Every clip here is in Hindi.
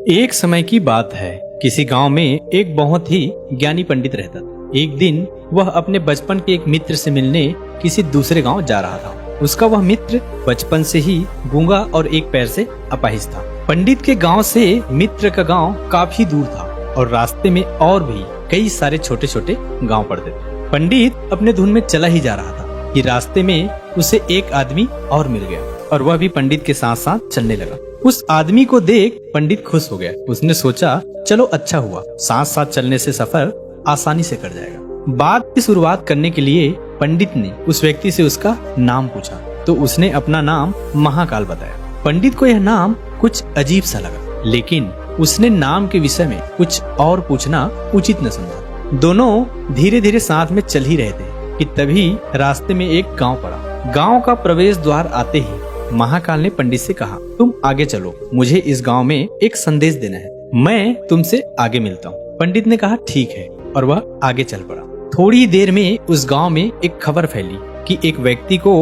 एक समय की बात है, किसी गांव में एक बहुत ही ज्ञानी पंडित रहता था। एक दिन वह अपने बचपन के एक मित्र से मिलने किसी दूसरे गांव जा रहा था। उसका वह मित्र बचपन से ही गूंगा और एक पैर से अपाहिज था। पंडित के गांव से मित्र का गांव काफी दूर था और रास्ते में और भी कई सारे छोटे छोटे गांव पड़ते थे। पंडित अपने धुन में चला ही जा रहा था कि रास्ते में उसे एक आदमी और मिल गया और वह भी पंडित के साथ साथ चलने लगा। उस आदमी को देख पंडित खुश हो गया। उसने सोचा, चलो अच्छा हुआ, साथ साथ चलने से सफर आसानी से कट जाएगा। बात की शुरुआत करने के लिए पंडित ने उस व्यक्ति से उसका नाम पूछा तो उसने अपना नाम महाकाल बताया। पंडित को यह नाम कुछ अजीब सा लगा, लेकिन उसने नाम के विषय में कुछ और पूछना उचित न समझा। दोनों धीरे धीरे साथ में चल ही रहे थे कि तभी रास्ते में एक गांव पड़ा। गांव का प्रवेश द्वार आते ही महाकाल ने पंडित से कहा, तुम आगे चलो, मुझे इस गांव में एक संदेश देना है, मैं तुमसे आगे मिलता हूँ। पंडित ने कहा ठीक है और वह आगे चल पड़ा। थोड़ी देर में उस गांव में एक खबर फैली कि एक व्यक्ति को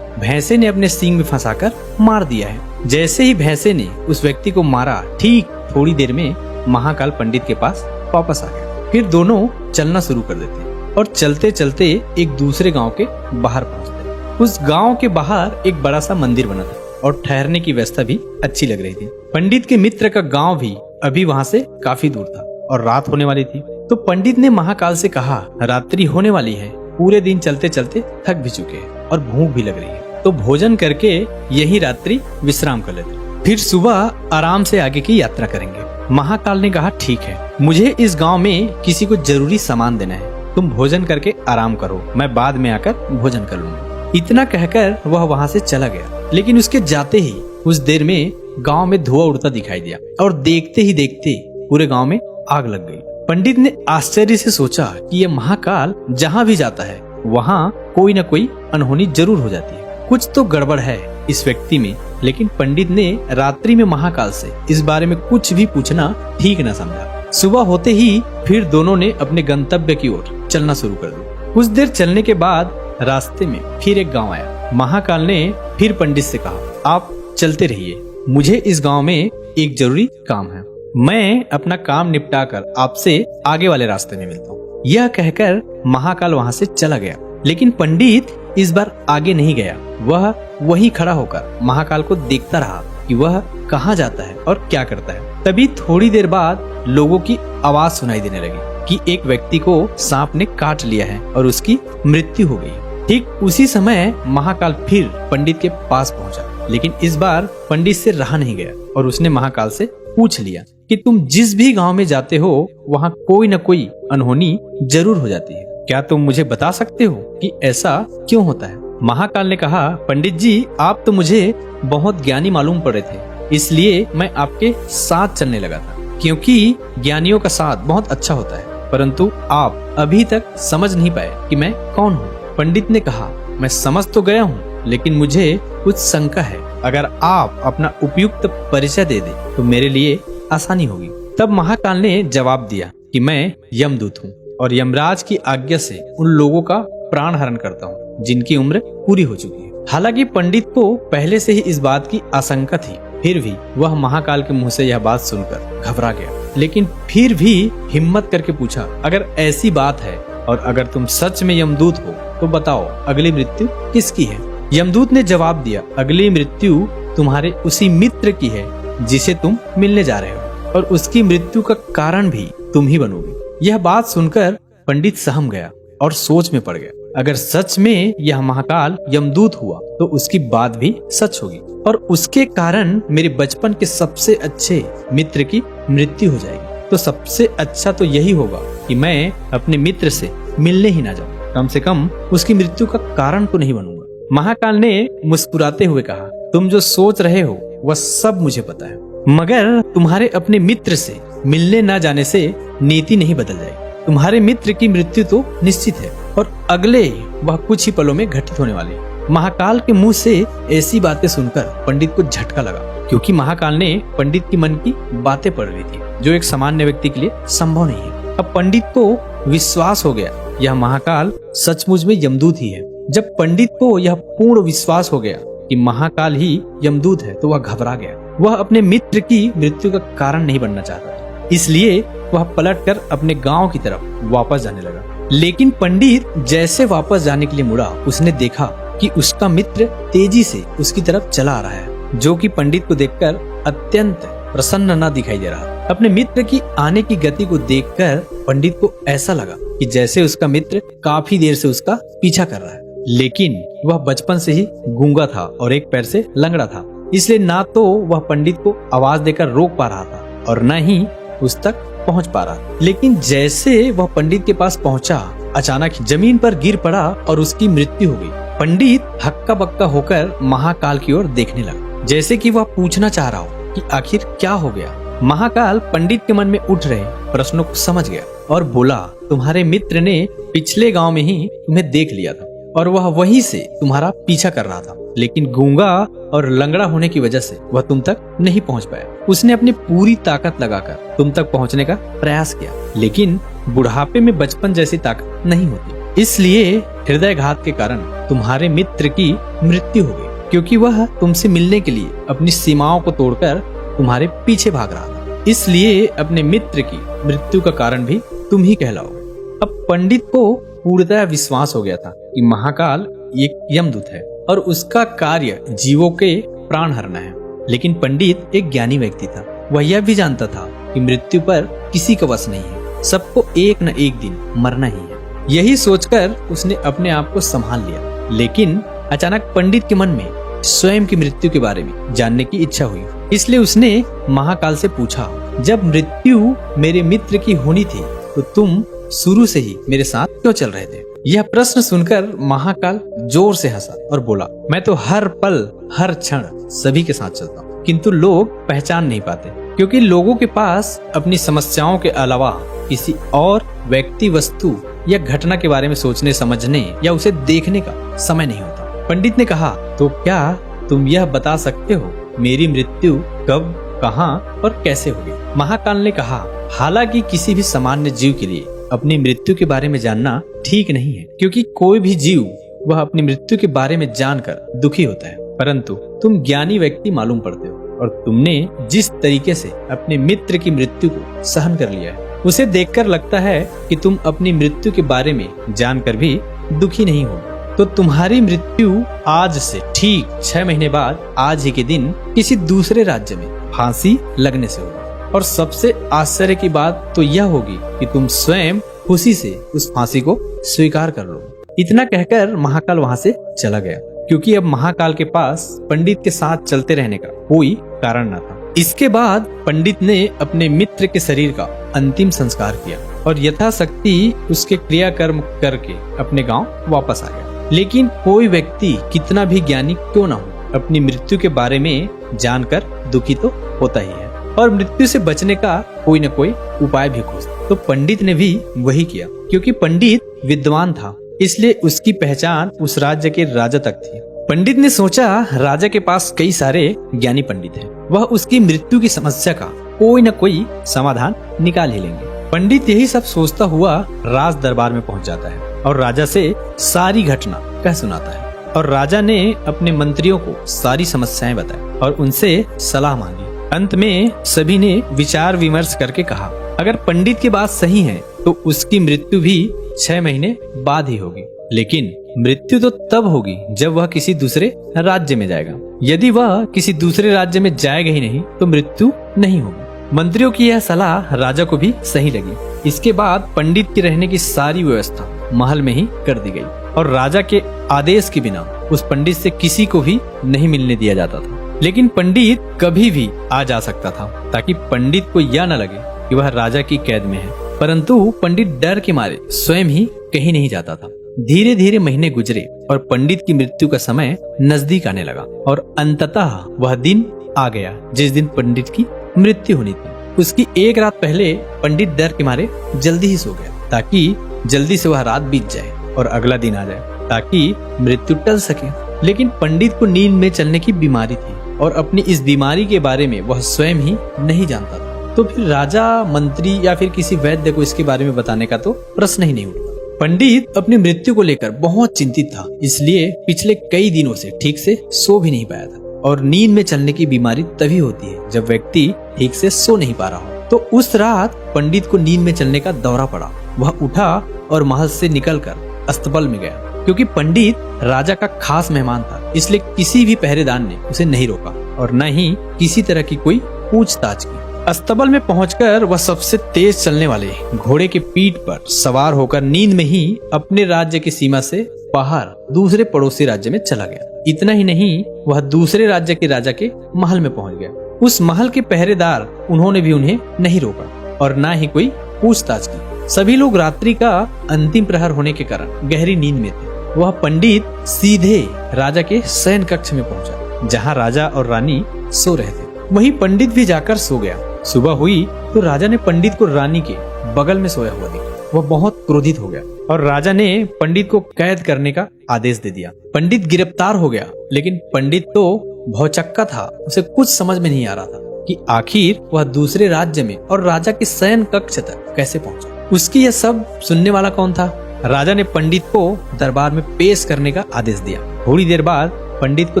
भैंसे ने अपने सींग में फंसाकर मार दिया है। जैसे ही भैंसे ने उस व्यक्ति को मारा, ठीक थोड़ी देर में महाकाल पंडित के पास वापस आ गया। फिर दोनों चलना शुरू कर देते और चलते चलते एक दूसरे गांव के बाहर पहुंचते। उस गांव के बाहर एक बड़ा सा मंदिर बना था और ठहरने की व्यवस्था भी अच्छी लग रही थी। पंडित के मित्र का गांव भी अभी वहां से काफी दूर था और रात होने वाली थी। तो पंडित ने महाकाल से कहा, रात्रि होने वाली है, पूरे दिन चलते चलते थक भी चुके हैं और भूख भी लग रही है, तो भोजन करके यही रात्रि विश्राम कर लेते, फिर सुबह आराम से आगे की यात्रा करेंगे। महाकाल ने कहा ठीक है, मुझे इस गाँव में किसी को जरूरी सामान देना है, तुम भोजन करके आराम करो, मैं बाद में आकर भोजन कर लूंगा। इतना कहकर वह वहां से चला गया, लेकिन उसके जाते ही कुछ देर में गांव में धुआं उड़ता दिखाई दिया और देखते ही देखते पूरे गांव में आग लग गई। पंडित ने आश्चर्य से सोचा कि यह महाकाल जहां भी जाता है वहां कोई न कोई अनहोनी जरूर हो जाती है, कुछ तो गड़बड़ है इस व्यक्ति में। लेकिन पंडित ने रात्रि में महाकाल से इस बारे में कुछ भी पूछना ठीक न समझा। सुबह होते ही फिर दोनों ने अपने गंतव्य की ओर चलना शुरू कर दिया। कुछ देर चलने के बाद रास्ते में फिर एक गांव आया। महाकाल ने फिर पंडित से कहा, आप चलते रहिए, मुझे इस गांव में एक जरूरी काम है, मैं अपना काम निपटाकर आपसे आगे वाले रास्ते में मिलता हूँ। यह कहकर महाकाल वहां से चला गया, लेकिन पंडित इस बार आगे नहीं गया। वह वहीं खड़ा होकर महाकाल को देखता रहा कि वह कहाँ जाता है और क्या करता है। तभी थोड़ी देर बाद लोगों की आवाज सुनाई देने लगी कि एक व्यक्ति को सांप ने काट लिया है और उसकी मृत्यु हो गई। ठीक उसी समय महाकाल फिर पंडित के पास पहुंचा, लेकिन इस बार पंडित से रहा नहीं गया और उसने महाकाल से पूछ लिया कि तुम जिस भी गांव में जाते हो वहां कोई न कोई अनहोनी जरूर हो जाती है, क्या तुम मुझे बता सकते हो कि ऐसा क्यों होता है? महाकाल ने कहा, पंडित जी, आप तो मुझे बहुत ज्ञानी मालूम पड़ रहे थे, इसलिए मैं आपके साथ चलने लगा था, क्योंकि ज्ञानियों का साथ बहुत अच्छा होता है, परंतु आप अभी तक समझ नहीं पाए कि मैं कौन हूँ। पंडित ने कहा, मैं समझ तो गया हूँ, लेकिन मुझे कुछ शंका है, अगर आप अपना उपयुक्त परिचय दे दे तो मेरे लिए आसानी होगी। तब महाकाल ने जवाब दिया कि मैं यमदूत हूँ और यमराज की आज्ञा से उन लोगों का प्राण हरण करता हूँ जिनकी उम्र पूरी हो चुकी है। हालांकि पंडित को पहले से ही इस बात की आशंका थी, फिर भी वह महाकाल के मुंह से यह बात सुनकर घबरा गया, लेकिन फिर भी हिम्मत करके पूछा, अगर ऐसी बात है और अगर तुम सच में यमदूत हो तो बताओ अगली मृत्यु किसकी है? यमदूत ने जवाब दिया, अगली मृत्यु तुम्हारे उसी मित्र की है जिसे तुम मिलने जा रहे हो, और उसकी मृत्यु का कारण भी तुम ही बनोगे। यह बात सुनकर पंडित सहम गया और सोच में पड़ गया, अगर सच में यह महाकाल यमदूत हुआ तो उसकी बात भी सच होगी और उसके कारण मेरे बचपन के सबसे अच्छे मित्र की मृत्यु हो जाएगी। तो सबसे अच्छा तो यही होगा कि मैं अपने मित्र से मिलने ही ना जाऊं, कम से कम उसकी मृत्यु का कारण तो नहीं बनूंगा। महाकाल ने मुस्कुराते हुए कहा, तुम जो सोच रहे हो वह सब मुझे पता है, मगर तुम्हारे अपने मित्र से मिलने न जाने से नीति नहीं बदल जाएगी। तुम्हारे मित्र की मृत्यु तो निश्चित है और अगले वह कुछ ही पलों में घटित होने वाली है। महाकाल के मुंह से ऐसी बातें सुनकर पंडित को झटका लगा, क्योंकि महाकाल ने पंडित की मन की बातें पढ़ ली थी, जो एक सामान्य व्यक्ति के लिए संभव नहीं है। अब पंडित को विश्वास हो गया, यह महाकाल सचमुच में यमदूत ही है। जब पंडित को यह पूर्ण विश्वास हो गया कि महाकाल ही यमदूत है तो वह घबरा गया वह अपने मित्र की मृत्यु का कारण नहीं बनना चाहता था, इसलिए वह पलटकर अपने गांव की तरफ वापस जाने लगा। लेकिन पंडित जैसे वापस जाने के लिए मुड़ा, उसने देखा कि उसका मित्र तेजी से उसकी तरफ चला आ रहा है, जो कि पंडित को देखकर अत्यंत प्रसन्न न दिखाई दे रहा। अपने मित्र की आने की गति को देखकर पंडित को ऐसा लगा कि जैसे उसका मित्र काफी देर से उसका पीछा कर रहा है, लेकिन वह बचपन से ही गूंगा था और एक पैर से लंगड़ा था, इसलिए ना तो वह पंडित को आवाज देकर रोक पा रहा था और न ही उस तक पहुंच पा रहा। लेकिन जैसे वह पंडित के पास पहुंचा, अचानक जमीन पर गिर पड़ा और उसकी मृत्यु हो गई। पंडित हक्का बक्का होकर महाकाल की ओर देखने लगा, जैसे कि वह पूछना चाह रहा हो कि आखिर क्या हो गया। महाकाल पंडित के मन में उठ रहे प्रश्नों को समझ गया और बोला, तुम्हारे मित्र ने पिछले गांव में ही तुम्हें देख लिया था और वह वहीं से तुम्हारा पीछा कर रहा था, लेकिन गूंगा और लंगड़ा होने की वजह से वह तुम तक नहीं पहुंच पाया। उसने अपनी पूरी ताकत लगाकर तुम तक पहुंचने का प्रयास किया, लेकिन बुढ़ापे में बचपन जैसी ताकत नहीं होती, इसलिए हृदयघात के कारण तुम्हारे मित्र की मृत्यु हो गई, क्योंकि वह तुमसे मिलने के लिए अपनी सीमाओं को तोड़कर तुम्हारे पीछे भाग रहा था। इसलिए अपने मित्र की मृत्यु का कारण भी तुम ही कहलाओगे। अब पंडित को पूर्णतः विश्वास हो गया था कि महाकाल एक यमदूत है और उसका कार्य जीवों के प्राण हरना है। लेकिन पंडित एक ज्ञानी व्यक्ति था, वह यह भी जानता था कि मृत्यु पर किसी का वश नहीं है, सबको एक न एक दिन मरना ही है। यही सोचकर उसने अपने आप को संभाल लिया। लेकिन अचानक पंडित के मन में स्वयं की मृत्यु के बारे में जानने की इच्छा हुई, इसलिए उसने महाकाल से पूछा, जब मृत्यु मेरे मित्र की होनी थी तो तुम शुरू से ही मेरे साथ क्यों चल रहे थे? यह प्रश्न सुनकर महाकाल जोर से हंसा और बोला, मैं तो हर पल हर क्षण सभी के साथ चलता हूँ, किंतु लोग पहचान नहीं पाते, क्योंकि लोगों के पास अपनी समस्याओं के अलावा किसी और व्यक्ति, वस्तु या घटना के बारे में सोचने, समझने या उसे देखने का समय नहीं होता। पंडित ने कहा, तो क्या तुम यह बता सकते हो मेरी मृत्यु कब, कहाँ और कैसे होगी? महाकाल ने कहा, हालांकि किसी भी सामान्य जीव के लिए अपनी मृत्यु के बारे में जानना ठीक नहीं है, क्योंकि कोई भी जीव वह अपनी मृत्यु के बारे में जानकर दुखी होता है, परंतु तुम ज्ञानी व्यक्ति मालूम पड़ते हो और तुमने जिस तरीके से अपने मित्र की मृत्यु को सहन कर लिया है, उसे देखकर लगता है कि तुम अपनी मृत्यु के बारे में जानकर भी दुखी नहीं हो। तो तुम्हारी मृत्यु आज से ठीक 6 महीने बाद आज ही के दिन किसी दूसरे राज्य में फांसी लगने से होगी। और सबसे आश्चर्य की बात तो यह होगी कि तुम स्वयं खुशी से उस फांसी को स्वीकार कर लो। इतना कहकर महाकाल वहां से चला गया, क्योंकि अब महाकाल के पास पंडित के साथ चलते रहने का कोई कारण न था। इसके बाद पंडित ने अपने मित्र के शरीर का अंतिम संस्कार किया और यथाशक्ति उसके क्रियाकर्म करके अपने गांव वापस आ गया। लेकिन कोई व्यक्ति कितना भी ज्ञानी क्यों न हो, अपनी मृत्यु के बारे में जानकर दुखी तो होता ही है और मृत्यु से बचने का कोई न कोई उपाय भी खोजता। तो पंडित ने भी वही किया, क्योंकि पंडित विद्वान था, इसलिए उसकी पहचान उस राज्य के राजा तक थी। पंडित ने सोचा, राजा के पास कई सारे ज्ञानी पंडित हैं, वह उसकी मृत्यु की समस्या का कोई न कोई समाधान निकाल ही लेंगे। पंडित यही सब सोचता हुआ राज दरबार में पहुंच जाता है और राजा से सारी घटना कह सुनाता है। और राजा ने अपने मंत्रियों को सारी समस्याएं बताई और उनसे सलाह मांगी। अंत में सभी ने विचार विमर्श करके कहा, अगर पंडित की बात सही है तो उसकी मृत्यु भी 6 महीने बाद ही होगी, लेकिन मृत्यु तो तब होगी जब वह किसी दूसरे राज्य में जाएगा। यदि वह किसी दूसरे राज्य में जाएगा ही नहीं तो मृत्यु नहीं होगी। मंत्रियों की यह सलाह राजा को भी सही लगी। इसके बाद पंडित की रहने की सारी व्यवस्था महल में ही कर दी गई और राजा के आदेश के बिना उस पंडित से किसी को भी नहीं मिलने दिया जाता था। लेकिन पंडित कभी भी आ जा सकता था, ताकि पंडित को यह न लगे कि वह राजा की कैद में है। परंतु पंडित डर के मारे स्वयं ही कहीं नहीं जाता था। धीरे धीरे महीने गुजरे और पंडित की मृत्यु का समय नजदीक आने लगा और अंततः वह दिन आ गया जिस दिन पंडित की मृत्यु होनी थी। उसकी एक रात पहले पंडित डर के मारे जल्दी ही सो गया, ताकि जल्दी से वह रात बीत जाए और अगला दिन आ जाए, ताकि मृत्यु टल सके। लेकिन पंडित को नींद में चलने की बीमारी थी और अपनी इस बीमारी के बारे में वह स्वयं ही नहीं जानता था। तो फिर राजा, मंत्री या फिर किसी वैद्य को इसके बारे में बताने का तो प्रश्न ही नहीं उठता। पंडित अपनी मृत्यु को लेकर बहुत चिंतित था, इसलिए पिछले कई दिनों से ठीक से सो भी नहीं पाया था। और नींद में चलने की बीमारी तभी होती है जब व्यक्ति ठीक से सो नहीं पा रहा हो। तो उस रात पंडित को नींद में चलने का दौरा पड़ा। वह उठा और महल से निकलकर अस्तबल में गया। क्योंकि पंडित राजा का खास मेहमान था, इसलिए किसी भी पहरेदार ने उसे नहीं रोका और न ही किसी तरह की कोई पूछताछ की। अस्तबल में पहुंचकर वह सबसे तेज चलने वाले घोड़े के पीठ पर सवार होकर नींद में ही अपने राज्य की सीमा से बाहर दूसरे पड़ोसी राज्य में चला गया। इतना ही नहीं, वह दूसरे राज्य के राजा के महल में पहुंच गया। उस महल के पहरेदार उन्होंने भी उन्हें नहीं रोका और न ही कोई पूछताछ की। सभी लोग रात्रि का अंतिम प्रहर होने के कारण गहरी नींद में थे। वह पंडित सीधे राजा के शयन कक्ष में पहुंचा, जहां राजा और रानी सो रहे थे। वहीं पंडित भी जाकर सो गया। सुबह हुई तो राजा ने पंडित को रानी के बगल में सोया हुआ देखा। वह बहुत क्रोधित हो गया और राजा ने पंडित को कैद करने का आदेश दे दिया। पंडित गिरफ्तार हो गया, लेकिन पंडित तो भौचक्का था। उसे कुछ समझ में नहीं आ रहा था कि आखिर वह दूसरे राज्य में और राजा के शयन कक्ष तक कैसे पहुंचा। उसकी यह सब सुनने वाला कौन था? राजा ने पंडित को दरबार में पेश करने का आदेश दिया। थोड़ी देर बाद पंडित को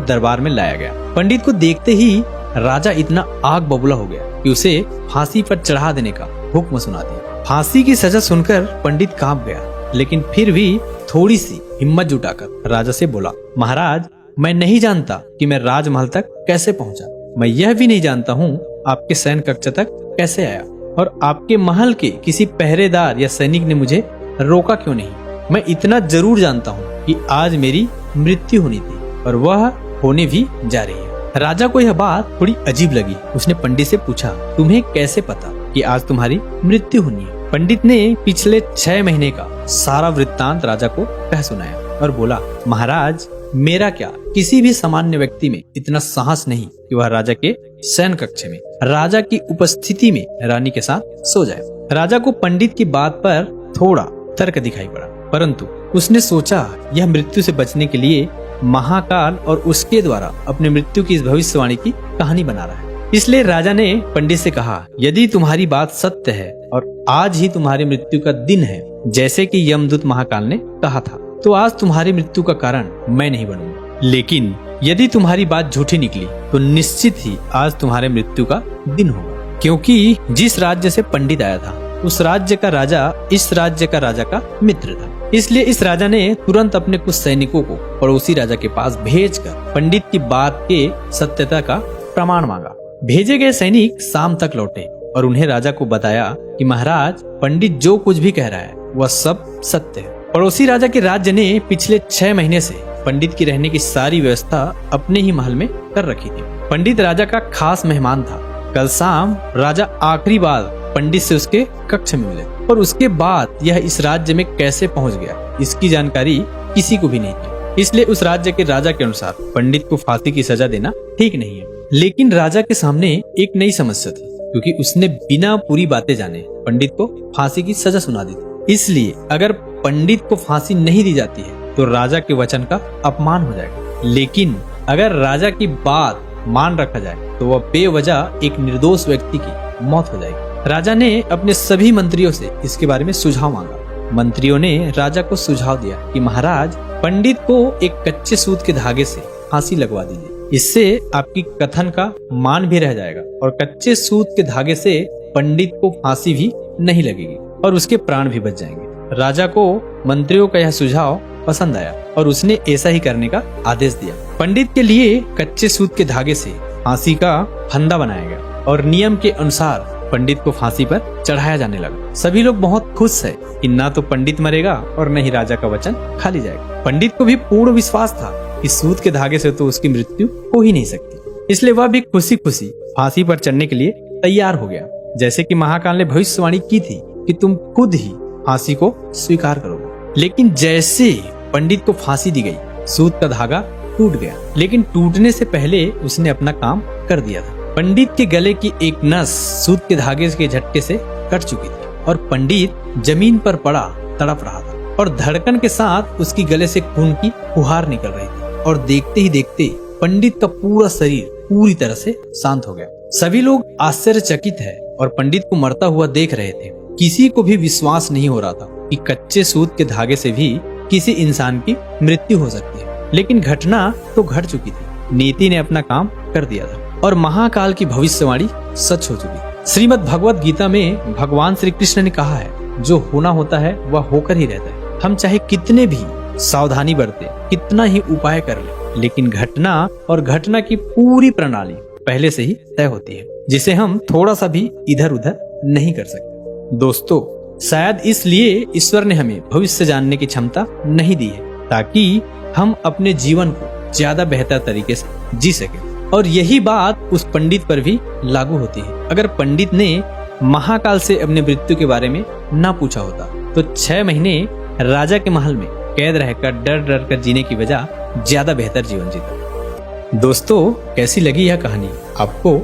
दरबार में लाया गया। पंडित को देखते ही राजा इतना आग बबूला हो गया कि उसे फांसी पर चढ़ा देने का हुक्म सुना दिया। फांसी की सजा सुनकर पंडित कांप गया, लेकिन फिर भी थोड़ी सी हिम्मत जुटाकर राजा से बोला, महाराज, मैं नहीं जानता कि मैं राजमहल तक कैसे पहुंचा। मैं यह भी नहीं जानता हूँ आपके शयन कक्ष तक कैसे आया और आपके महल के किसी पहरेदार या सैनिक ने मुझे रोका क्यों नहीं। मैं इतना जरूर जानता हूँ कि आज मेरी मृत्यु होनी थी और वह होने भी जा रही है। राजा को यह बात थोड़ी अजीब लगी। उसने पंडित से पूछा, तुम्हें कैसे पता कि आज तुम्हारी मृत्यु होनी है? पंडित ने पिछले 6 महीने का सारा वृत्तांत राजा को कह सुनाया और बोला, महाराज, मेरा क्या, किसी भी सामान्य व्यक्ति में इतना साहस नहीं कि वह राजा के शयन कक्ष में राजा की उपस्थिति में रानी के साथ सो जाए। राजा को पंडित की बात पर थोड़ा तर्क दिखाई पड़ा, परंतु उसने सोचा यह मृत्यु से बचने के लिए महाकाल और उसके द्वारा अपने मृत्यु की इस भविष्यवाणी की कहानी बना रहा है। इसलिए राजा ने पंडित से कहा, यदि तुम्हारी बात सत्य है और आज ही तुम्हारी मृत्यु का दिन है, जैसे कि यमदूत महाकाल ने कहा था, तो आज तुम्हारी मृत्यु का कारण मैं नहीं बनूंगा। लेकिन यदि तुम्हारी बात झूठी निकली तो निश्चित ही आज तुम्हारे मृत्यु का दिन होगा, क्योंकि जिस राज्य से पंडित आया था उस राज्य का राजा इस राज्य का राजा का मित्र था। इसलिए इस राजा ने तुरंत अपने कुछ सैनिकों को पड़ोसी राजा के पास भेजकर पंडित की बात के सत्यता का प्रमाण मांगा। भेजे गए सैनिक शाम तक लौटे और उन्हें राजा को बताया कि महाराज, पंडित जो कुछ भी कह रहा है वह सब सत्य है। पड़ोसी राजा के राज्य ने पिछले 6 महीने से पंडित की रहने की सारी व्यवस्था अपने ही महल में कर रखी थी। पंडित राजा का खास मेहमान था। कल शाम राजा आखिरी बार पंडित से उसके कक्ष में मिले और उसके बाद यह इस राज्य में कैसे पहुंच गया, इसकी जानकारी किसी को भी नहीं थी। इसलिए उस राज्य के राजा के अनुसार पंडित को फांसी की सजा देना ठीक नहीं है। लेकिन राजा के सामने एक नई समस्या थी, क्योंकि उसने बिना पूरी बातें जाने पंडित को फांसी की सजा सुना दी थी। इसलिए अगर पंडित को फांसी नहीं दी जाती है तो राजा के वचन का अपमान हो जाएगा, लेकिन अगर राजा की बात मान रखा जाए तो वह बेवजह एक निर्दोष व्यक्ति की मौत हो जाएगी। राजा ने अपने सभी मंत्रियों से इसके बारे में सुझाव मांगा। मंत्रियों ने राजा को सुझाव दिया कि महाराज, पंडित को एक कच्चे सूत के धागे से फांसी लगवा दीजिए। इससे आपकी कथन का मान भी रह जाएगा और कच्चे सूत के धागे से पंडित को फांसी भी नहीं लगेगी और उसके प्राण भी बच जाएंगे। राजा को मंत्रियों का यह सुझाव पसंद आया और उसने ऐसा ही करने का आदेश दिया। पंडित के लिए कच्चे सूत के धागे से फांसी का फंदा बनाया गया और नियम के अनुसार पंडित को फांसी पर चढ़ाया जाने लगा। सभी लोग बहुत खुश है कि ना तो पंडित मरेगा और न ही राजा का वचन खाली जाएगा। पंडित को भी पूर्ण विश्वास था कि सूत के धागे से तो उसकी मृत्यु हो ही नहीं सकती, इसलिए वह भी खुशी खुशी फांसी पर चढ़ने के लिए तैयार हो गया। जैसे कि महाकाल ने भविष्यवाणी की थी कि तुम खुद ही फांसी को स्वीकार करोगे। लेकिन जैसे पंडित को फांसी दी गई, सूत का धागा टूट गया, लेकिन टूटने से पहले उसने अपना काम कर दिया था। पंडित के गले की एक नस सूत के धागे के झटके से कट चुकी थी और पंडित जमीन पर पड़ा तड़प रहा था और धड़कन के साथ उसकी गले से खून की फुहार निकल रही थी और देखते ही देखते पंडित का पूरा शरीर पूरी तरह से शांत हो गया। सभी लोग आश्चर्यचकित है और पंडित को मरता हुआ देख रहे थे। किसी को भी विश्वास नहीं हो रहा था कि कच्चे सूत के धागे से भी किसी इंसान की मृत्यु हो सकती है, लेकिन घटना तो घट चुकी थी। नीति ने अपना काम कर दिया था और महाकाल की भविष्यवाणी सच हो चुकी। श्रीमद् भगवत गीता में भगवान श्री कृष्ण ने कहा है, जो होना होता है वह होकर ही रहता है। हम चाहे कितने भी सावधानी बरते, कितना ही उपाय कर ले, लेकिन घटना और घटना की पूरी प्रणाली पहले से ही तय होती है, जिसे हम थोड़ा सा भी इधर उधर नहीं कर सकते। दोस्तों, शायद इसलिए ईश्वर ने हमें भविष्य जानने की क्षमता नहीं दी है, ताकि हम अपने जीवन को ज्यादा बेहतर तरीके से जी सके। और यही बात उस पंडित पर भी लागू होती है। अगर पंडित ने महाकाल से अपने मृत्यु के बारे में ना पूछा होता तो 6 महीने राजा के महल में कैद रहकर डर डर कर जीने की वजह ज्यादा बेहतर जीवन जीता। दोस्तों, कैसी लगी यह कहानी आपको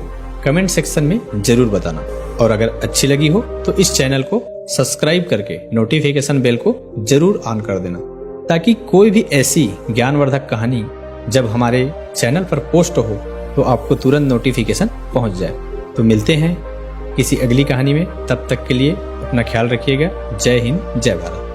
कमेंट सेक्शन में जरूर बताना, और अगर अच्छी लगी हो तो इस चैनल को सब्सक्राइब करके नोटिफिकेशन बेल को जरूर ऑन कर देना, ताकि कोई भी ऐसी ज्ञानवर्धक कहानी जब हमारे चैनल पर पोस्ट हो तो आपको तुरंत नोटिफिकेशन पहुंच जाए। तो मिलते हैं किसी अगली कहानी में, तब तक के लिए अपना ख्याल रखिएगा। जय हिंद, जय भारत।